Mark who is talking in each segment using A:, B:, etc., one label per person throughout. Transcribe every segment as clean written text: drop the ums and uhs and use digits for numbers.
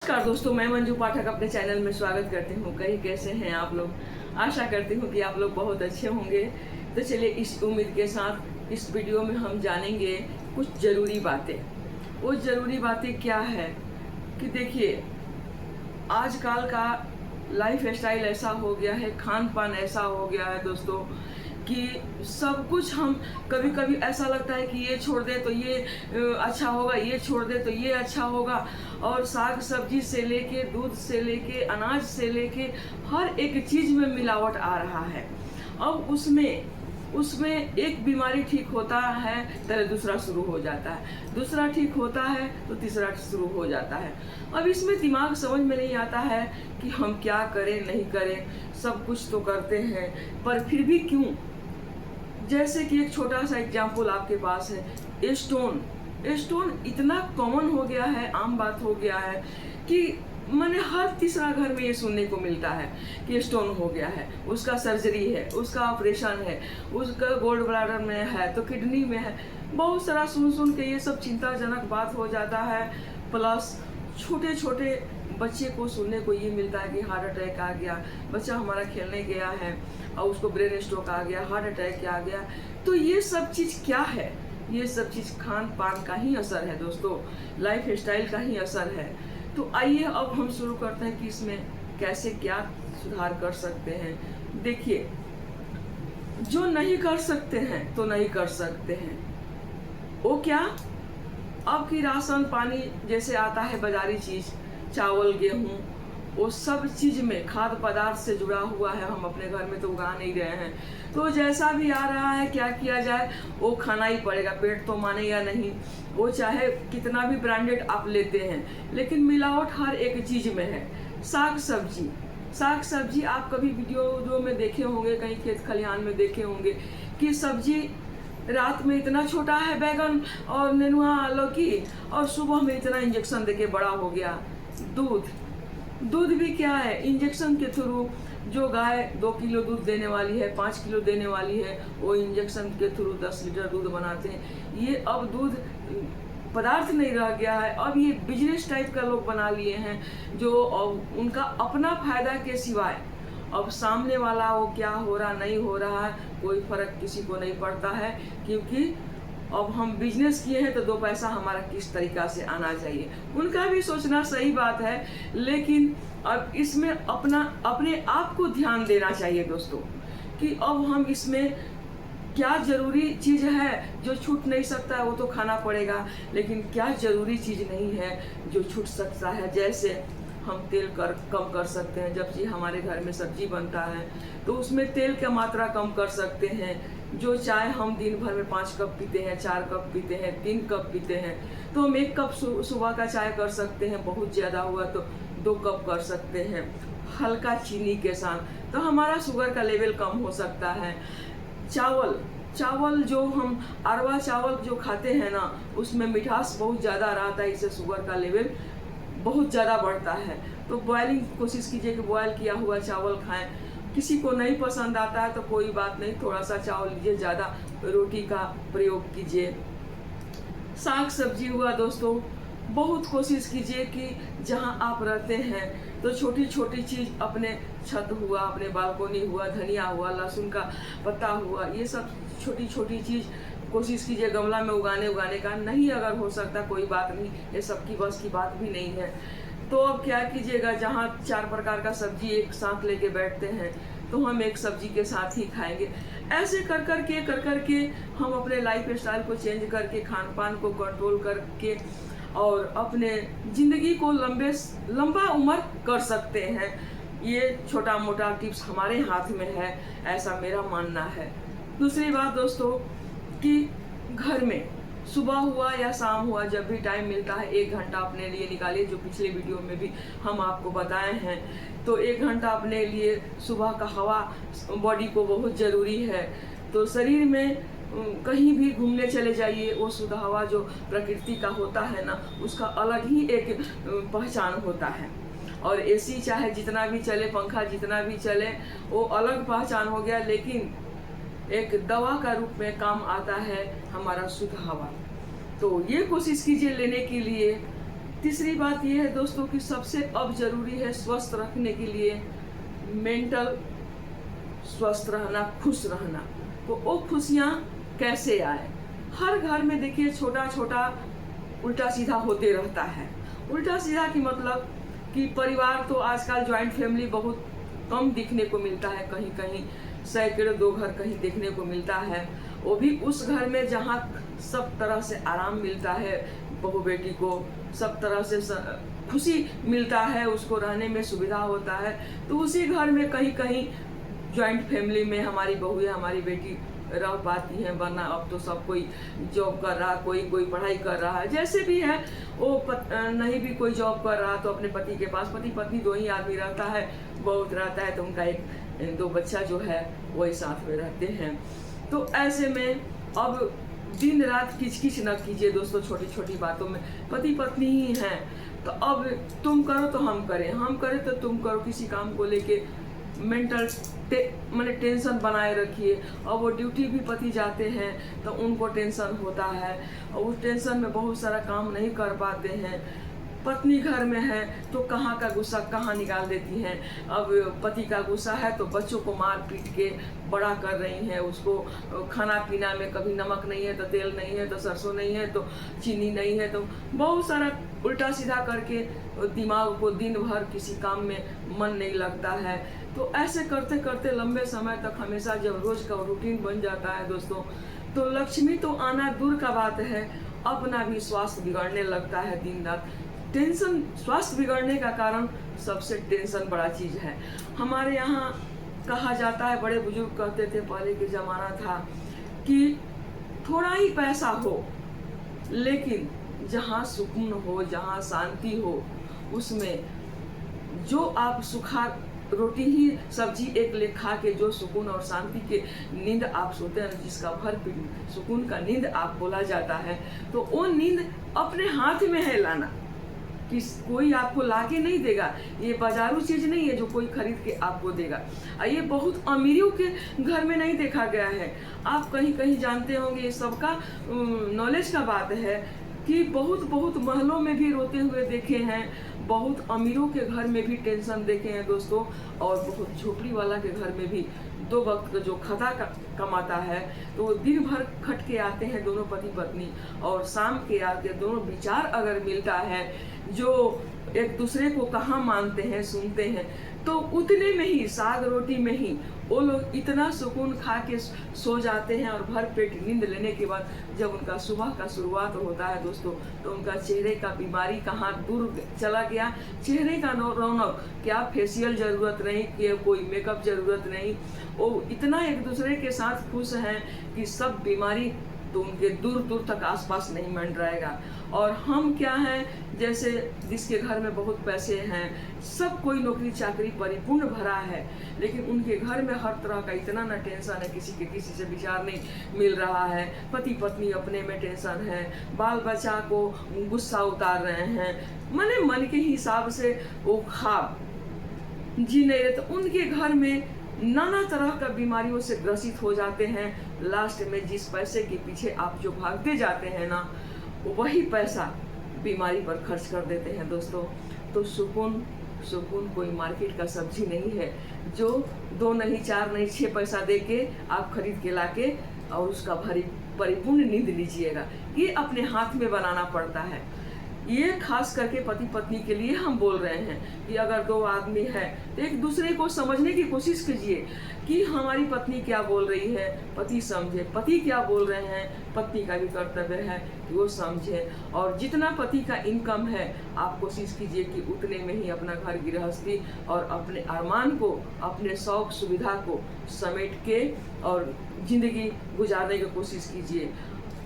A: नमस्कार दोस्तों, मैं मंजू पाठक अपने चैनल में स्वागत करती हूँ। कहीं कैसे हैं आप लोग? आशा करती हूँ कि आप लोग बहुत अच्छे होंगे। तो चलिए इस उम्मीद के साथ इस वीडियो में हम जानेंगे कुछ ज़रूरी बातें। वो ज़रूरी बातें क्या है कि देखिए, आजकल का लाइफ स्टाइल ऐसा हो गया है, खान पान ऐसा हो गया है दोस्तों कि सब कुछ हम कभी कभी ऐसा लगता है कि ये छोड़ दे तो ये अच्छा होगा, ये छोड़ दे तो ये अच्छा होगा। और साग सब्जी से लेके, दूध से लेके, अनाज से लेके हर एक चीज़ में मिलावट आ रहा है। अब उसमें एक बीमारी ठीक होता है तो दूसरा शुरू हो जाता है, दूसरा ठीक होता है तो तीसरा शुरू हो जाता है। अब इसमें दिमाग समझ में नहीं आता है कि हम क्या करें नहीं करें। सब कुछ तो करते हैं पर फिर भी क्यों? जैसे कि एक छोटा सा एग्जाम्पल आपके पास है, स्टोन इतना कॉमन हो गया है, आम बात हो गया है कि मैंने हर तीसरा घर में ये सुनने को मिलता है कि स्टोन हो गया है, उसका सर्जरी है, उसका ऑपरेशन है, उसका गोल्ड ब्लैडर में है तो किडनी में है। बहुत सारा सुन के ये सब चिंताजनक बात हो जाता है। प्लस छोटे छोटे बच्चे को सुनने को ये मिलता है कि हार्ट अटैक आ गया, बच्चा हमारा खेलने गया है और उसको ब्रेन स्ट्रोक आ गया, हार्ट अटैक आ गया। तो ये सब चीज़ क्या है? ये सब चीज़ खान पान का ही असर है दोस्तों, लाइफ स्टाइल का ही असर है। तो आइए अब हम शुरू करते हैं कि इसमें कैसे क्या सुधार कर सकते हैं। देखिए, जो नहीं कर सकते हैं तो नहीं कर सकते हैं, वो क्या? अब की राशन पानी जैसे आता है बाजारी चीज़, चावल गेहूँ, वो सब चीज़ में खाद्य पदार्थ से जुड़ा हुआ है। हम अपने घर में तो उगा नहीं रहे हैं, तो जैसा भी आ रहा है क्या किया जाए, वो खाना ही पड़ेगा। पेट तो माने या नहीं, वो चाहे कितना भी ब्रांडेड आप लेते हैं, लेकिन मिलावट हर एक चीज़ में है। साग सब्जी आप कभी वीडियो में देखे होंगे, कहीं खेत खलिहान में देखे होंगे कि सब्जी रात में इतना छोटा है बैगन और नेनुआ लौकी, और सुबह में इतना इंजेक्शन देके बड़ा हो गया। दूध भी क्या है? इंजेक्शन के थ्रू। जो गाय 2 किलो दूध देने वाली है, 5 किलो देने वाली है, वो इंजेक्शन के थ्रू 10 लीटर दूध बनाते हैं। ये अब दूध पदार्थ नहीं रह गया है, अब ये बिजनेस टाइप का लोग बना लिए हैं, जो उनका अपना फायदा के सिवाय अब सामने वाला वो क्या हो रहा नहीं हो रहा है कोई फर्क किसी को नहीं पड़ता है। क्योंकि अब हम बिजनेस किए हैं तो 2 पैसा हमारा किस तरीका से आना चाहिए। उनका भी सोचना सही बात है, लेकिन अब इसमें अपने आप को ध्यान देना चाहिए दोस्तों कि अब हम इसमें क्या ज़रूरी चीज़ है जो छूट नहीं सकता है, वो तो खाना पड़ेगा। लेकिन क्या ज़रूरी चीज़ नहीं है जो छूट सकता है? जैसे हम तेल कम कर सकते हैं। जब जी हमारे घर में सब्जी बनता है तो उसमें तेल की मात्रा कम कर सकते हैं। जो चाय हम दिन भर में 5 कप पीते हैं, 4 कप पीते हैं, 3 कप पीते हैं, तो हम 1 कप सुबह का चाय कर सकते हैं। बहुत ज़्यादा हुआ तो 2 कप कर सकते हैं, हल्का चीनी के साथ, तो हमारा शुगर का लेवल कम हो सकता है। चावल जो हम अरवा चावल जो खाते हैं ना, उसमें मिठास बहुत ज़्यादा रहता है, इससे शुगर का लेवल बहुत ज़्यादा बढ़ता है। तो बॉयलिंग कोशिश कीजिए कि बॉयल किया हुआ चावल खाएं। किसी को नहीं पसंद आता है तो कोई बात नहीं, थोड़ा सा चावल लीजिए, ज़्यादा रोटी का प्रयोग कीजिए। साग सब्जी हुआ दोस्तों, बहुत कोशिश कीजिए कि जहां आप रहते हैं तो छोटी छोटी चीज़, अपने छत हुआ, अपने बालकोनी हुआ, धनिया हुआ, लहसुन का पत्ता हुआ, ये सब छोटी छोटी चीज़ कोशिश कीजिए गमला में उगाने का। नहीं अगर हो सकता कोई बात नहीं, ये सबकी बस की बात भी नहीं है। तो अब क्या कीजिएगा, जहाँ 4 प्रकार का सब्जी एक साथ लेके बैठते हैं तो हम एक सब्जी के साथ ही खाएंगे। ऐसे कर करके हम अपने लाइफ स्टाइल को चेंज करके, खान पान को कंट्रोल करके और अपने ज़िंदगी को लंबा उम्र कर सकते हैं। ये छोटा मोटा टिप्स हमारे हाथ में है, ऐसा मेरा मानना है। दूसरी बात दोस्तों कि घर में सुबह हुआ या शाम हुआ, जब भी टाइम मिलता है 1 घंटा अपने लिए निकालिए। जो पिछले वीडियो में भी हम आपको बताए हैं, तो 1 घंटा अपने लिए सुबह का हवा बॉडी को बहुत ज़रूरी है। तो शरीर में कहीं भी घूमने चले जाइए, वो शुद्ध हवा जो प्रकृति का होता है ना, उसका अलग ही एक पहचान होता है। और एसी चाहे जितना भी चले, पंखा जितना भी चले, वो अलग पहचान हो गया, लेकिन एक दवा का रूप में काम आता है हमारा शुद्ध हवा। तो ये कोशिश कीजिए लेने के लिए तीसरी बात ये है दोस्तों कि सबसे अब जरूरी है स्वस्थ रखने के लिए मेंटल स्वस्थ रहना, खुश रहना। तो वो खुशियाँ कैसे आए? हर घर में देखिए छोटा छोटा उल्टा सीधा होते रहता है। उल्टा सीधा की मतलब कि परिवार तो आजकल ज्वाइंट फैमिली बहुत कम दिखने को मिलता है, कहीं कहीं सैकड़ों दो घर कहीं देखने को मिलता है। वो भी उस घर में जहाँ सब तरह से आराम मिलता है, बहू बेटी को सब तरह से खुशी मिलता है, उसको रहने में सुविधा होता है, तो उसी घर में कहीं कहीं ज्वाइंट फैमिली में हमारी बहू या हमारी बेटी रह पाती हैं। वरना अब तो सब कोई जॉब कर रहा, कोई पढ़ाई कर रहा है, जैसे भी है वो नहीं भी कोई जॉब कर रहा तो अपने पति के पास, पति पत्नी दो ही आदमी रहता है, बहुत रहता है तो उनका एक दो बच्चा जो है वही साथ में रहते हैं। तो ऐसे में अब दिन रात किचकिच न कीजिए दोस्तों, छोटी छोटी बातों में। पति पत्नी ही हैं तो अब तुम करो तो हम करें, हम करें तो तुम करो, किसी काम को लेके मेंटल मैंने टेंशन बनाए रखिए। और वो ड्यूटी भी पति जाते हैं तो उनको टेंशन होता है और उस टेंशन में बहुत सारा काम नहीं कर पाते हैं। पत्नी घर में है तो कहाँ का गुस्सा कहाँ निकाल देती हैं। अब पति का गुस्सा है तो बच्चों को मार पीट के बड़ा कर रही हैं, उसको खाना पीना में कभी नमक नहीं है तो तेल नहीं है तो सरसों नहीं है तो चीनी नहीं है, तो बहुत सारा उल्टा सीधा करके दिमाग को दिन भर किसी काम में मन नहीं लगता है। तो ऐसे करते करते लंबे समय तक हमेशा जब रोज का रूटीन बन जाता है दोस्तों, तो लक्ष्मी तो आना दूर का बात है, अपना भी स्वास्थ्य बिगड़ने लगता है दिन रात। टेंशन, स्वास्थ्य बिगड़ने का कारण सबसे टेंशन बड़ा चीज है। हमारे यहाँ कहा जाता है, बड़े बुजुर्ग कहते थे, पहले के जमाना था कि थोड़ा ही पैसा हो लेकिन जहाँ सुकून हो, जहाँ शांति हो, उसमें जो आप सुखा रोटी ही सब्जी एक ले खा के जो सुकून और शांति के नींद आप सोते हैं, जिसका भर सुकून का नींद आप बोला जाता है, तो वो नींद अपने हाथ में है लाना, कि कोई आपको लाके नहीं देगा। ये बाजारू चीज नहीं है जो कोई खरीद के आपको देगा। ये बहुत अमीरों के घर में नहीं देखा गया है। आप कहीं कहीं जानते होंगे, ये सबका नॉलेज का बात है कि बहुत महलों में भी रोते हुए देखे हैं, बहुत अमीरों के घर में भी टेंशन देखे हैं दोस्तों, और बहुत झोपड़ी वाला के घर में भी दो वक्त का जो खता कमाता है तो दिन भर खट के आते हैं दोनों पति पत्नी, और शाम के आके दोनों विचार अगर मिलता है, जो एक दूसरे को कहाँ मानते हैं, सुनते हैं, तो उतने में ही, साग रोटी में ही वो लोग इतना सुकून खा के सो जाते हैं। और भर पेट नींद लेने के बाद जब उनका सुबह का शुरुआत होता है दोस्तों, तो उनका चेहरे का बीमारी कहाँ दूर चला गया, चेहरे का रौनक, क्या फेशियल जरूरत नहीं, क्या कोई मेकअप जरूरत नहीं, वो इतना एक दूसरे के साथ खुश हैं कि सब बीमारी तो उनके दूर दूर तक आसपास नहीं मंडराएगा। और हम क्या हैं, जैसे जिसके घर में बहुत पैसे हैं, सब कोई नौकरी चाकरी परिपूर्ण भरा है, लेकिन उनके घर में हर तरह का इतना न टेंशन है, किसी के किसी से विचार नहीं मिल रहा है, पति पत्नी अपने में टेंशन है, बाल बच्चा को गुस्सा उतार रहे हैं, मने मन के हिसाब से वो खाब जी नहीं रहे, तो उनके घर में नाना तरह का बीमारियों से ग्रसित हो जाते हैं। लास्ट में जिस पैसे के पीछे आप जो भागते जाते हैं ना, वही पैसा बीमारी पर खर्च कर देते हैं दोस्तों। तो सुकून कोई मार्केट का सब्जी नहीं है जो 2 नहीं 4 नहीं 6 पैसा दे के आप खरीद के लाके और उसका परिपूर्ण नींद लीजिएगा। ये अपने हाथ में बनाना पड़ता है। ये खास करके पति पत्नी के लिए हम बोल रहे हैं कि अगर 2 आदमी है तो एक दूसरे को समझने की कोशिश कीजिए कि हमारी पत्नी क्या बोल रही है, पति समझे, पति क्या बोल रहे हैं, पत्नी का भी कर्तव्य है कि वो समझे। और जितना पति का इनकम है आप कोशिश कीजिए कि उतने में ही अपना घर गृहस्थी और अपने अरमान को, अपने शौक सुविधा को समेट के और जिंदगी गुजारने की कोशिश कीजिए।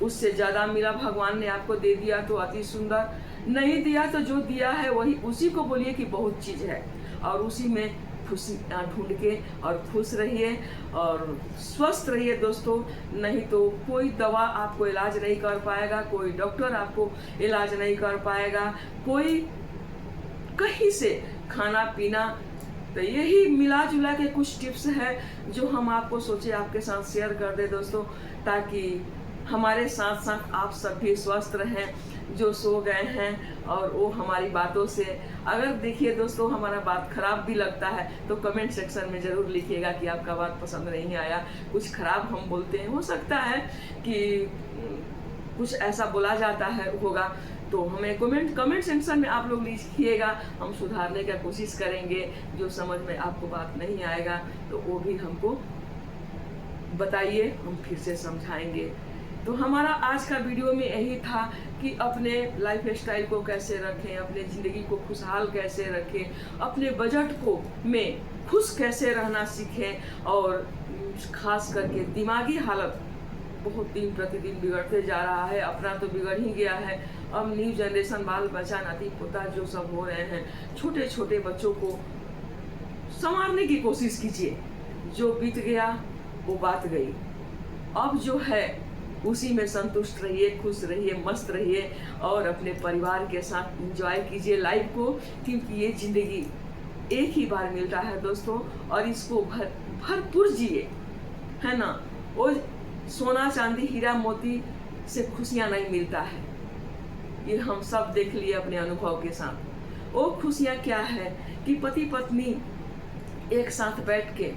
A: उससे ज़्यादा मिला भगवान ने आपको दे दिया तो अति सुंदर, नहीं दिया तो जो दिया है वही, उसी को बोलिए कि बहुत चीज़ है, और उसी में खुशी ढूंढ के और खुश रहिए और स्वस्थ रहिए दोस्तों। नहीं तो कोई दवा आपको इलाज नहीं कर पाएगा, कोई डॉक्टर आपको इलाज नहीं कर पाएगा, कोई कहीं से खाना पीना। तो यही मिला जुला के कुछ टिप्स है जो हम आपको सोचे आपके साथ शेयर कर दे दोस्तों, ताकि हमारे साथ साथ आप सब भी स्वस्थ रहें, जो सो गए हैं और वो हमारी बातों से, अगर देखिए दोस्तों हमारा बात खराब भी लगता है तो कमेंट सेक्शन में ज़रूर लिखिएगा कि आपका बात पसंद नहीं आया, कुछ खराब हम बोलते हैं, हो सकता है कि कुछ ऐसा बोला जाता है होगा, तो हमें कमेंट सेक्शन में आप लोग लिखिएगा, हम सुधारने का कोशिश करेंगे। जो समझ में आपको बात नहीं आएगा तो वो भी हमको बताइए, हम फिर से समझाएंगे। तो हमारा आज का वीडियो में यही था कि अपने लाइफ स्टाइल को कैसे रखें, अपने ज़िंदगी को खुशहाल कैसे रखें, अपने बजट को में खुश कैसे रहना सीखें, और ख़ास करके दिमागी हालत बहुत दिन प्रतिदिन बिगड़ते जा रहा है। अपना तो बिगड़ ही गया है, अब न्यू जनरेशन बाल बच्चा नाती पोता जो सब हो रहे हैं, छोटे छोटे बच्चों को संवारने की कोशिश कीजिए। जो बीत गया वो बात गई, अब जो है उसी में संतुष्ट रहिए, खुश रहिए, मस्त रहिए और अपने परिवार के साथ एंजॉय कीजिए लाइफ को, क्योंकि ये ज़िंदगी एक ही बार मिलता है दोस्तों, और इसको भरपूर जिए, है ना। वो सोना चांदी हीरा मोती से खुशियाँ नहीं मिलता है, ये हम सब देख लिए अपने अनुभव के साथ। वो खुशियाँ क्या है कि पति पत्नी एक साथ बैठ के,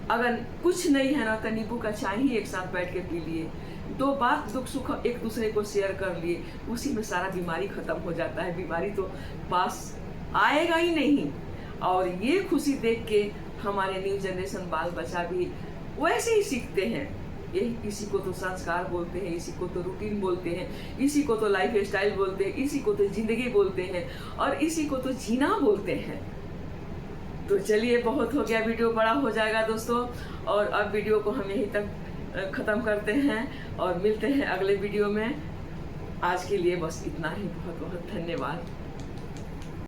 A: अगर कुछ नहीं है ना तो नींबू का चाय ही एक साथ बैठ के पी लिए, दो बात दुख सुख एक दूसरे को शेयर कर लिए, उसी में सारा बीमारी खत्म हो जाता है, बीमारी तो पास आएगा ही नहीं। और ये खुशी देख के हमारे न्यू जनरेशन बाल बच्चा भी वैसे ही सीखते हैं। यही, इसी को तो संस्कार बोलते हैं, इसी को तो रूटीन बोलते हैं, इसी को तो लाइफ स्टाइल बोलते हैं, इसी को तो जिंदगी बोलते हैं, और इसी को तो जीना बोलते हैं। तो चलिए, बहुत हो गया, वीडियो बड़ा हो जाएगा दोस्तों, और अब वीडियो को हम यहीं तक ख़त्म करते हैं और मिलते हैं अगले वीडियो में। आज के लिए बस इतना ही, बहुत बहुत धन्यवाद।